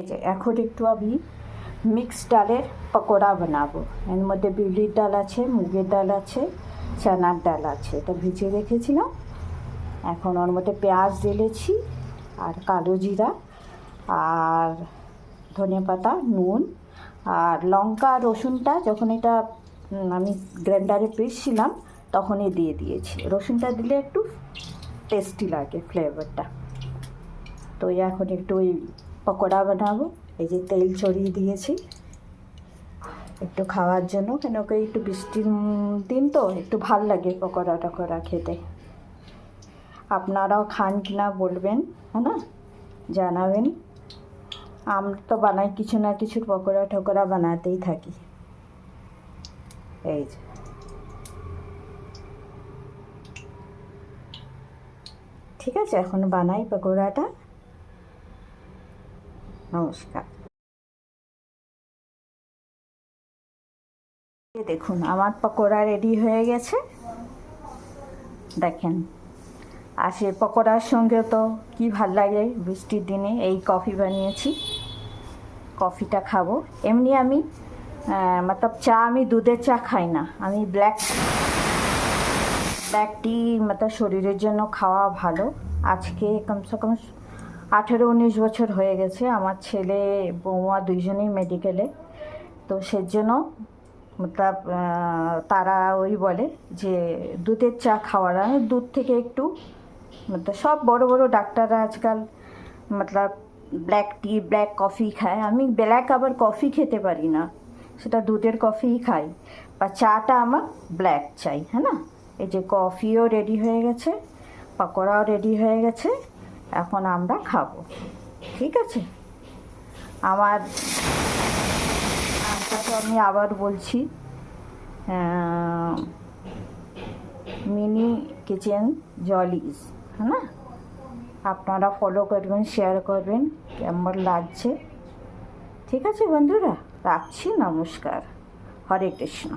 যে এখন একটু আমি মিক্স ডালের পকোড়া বানাবো। এর মধ্যে বিউলির ডাল আছে, মুগের ডাল আছে, চানার ডাল আছে, এটা ভিজিয়ে রেখেছিলাম। এখন ওর মধ্যে পেঁয়াজ ঢেলেছি আর কালো জিরা আর ধনে পাতা, নুন আর লঙ্কা রসুনটা যখন এটা আমি গ্রাইন্ডারে পিসছিলাম তখনই দিয়ে দিয়েছি। রসুনটা দিলে একটু টেস্টি লাগে ফ্লেভারটা। তো এখন একটু ওই পকোড়া বানাবো। এই যে তেল ছড়িয়ে দিয়েছি একটু খাওয়ার জন্য, কেন কি একটু বৃষ্টির দিন তো একটু ভাল লাগে পকোড়া টকোড়া খেতে। আপনারাও খান কিনা বলবেন, হ্যাঁ না, জানাবেন। আমরা তো বানাই কিছু না কিছু পকোড়া টকোড়া বানাতেই থাকি। এই যে ঠিক আছে, এখন বানাই পকোড়াটা। নমস্কার। দেখুন আমার পকোড়া রেডি হয়ে গেছে, দেখেন। আর সে পকোড়ার সঙ্গে তো কি ভাল লাগে বৃষ্টির দিনে। এই কফি বানিয়েছি, কফিটা খাবো। এমনি আমি মতলব চা, আমি দুধের চা খাই না, আমি ব্ল্যাক টি মতলব শরীরের জন্য খাওয়া ভালো। আজকে কমসে কম 18-19 বছর হয়ে গেছে। আমার ছেলে বৌমা দুইজনেই মেডিকেলে, তো সেজন্য মতলব তারা ওই বলে যে দুধের চা খাওয়ার, দুধ থেকে একটু মতলব সব বড় বড় ডাক্তাররা আজকাল মতলব ব্ল্যাক টি, ব্ল্যাক কফি খায়। আমি ব্ল্যাক আবার কফি খেতে পারি না, সেটা দুধের কফিই খাই, বা চাটা আমার ব্ল্যাক চাই, হ্যাঁ না। এই যে কফিও রেডি হয়ে গেছে, পকোড়াও রেডি হয়ে গেছে, এখন আমরা খাবো। ঠিক আছে। আমার নামটা আমি আবার বলছি, মিনি কিচেন জলিজ, হ্যাঁ না। আপনারা ফলো করবেন, শেয়ার করবেন কেমন লাগছে। ঠিক আছে বন্ধুরা, রাখছি। নমস্কার। হরে কৃষ্ণ।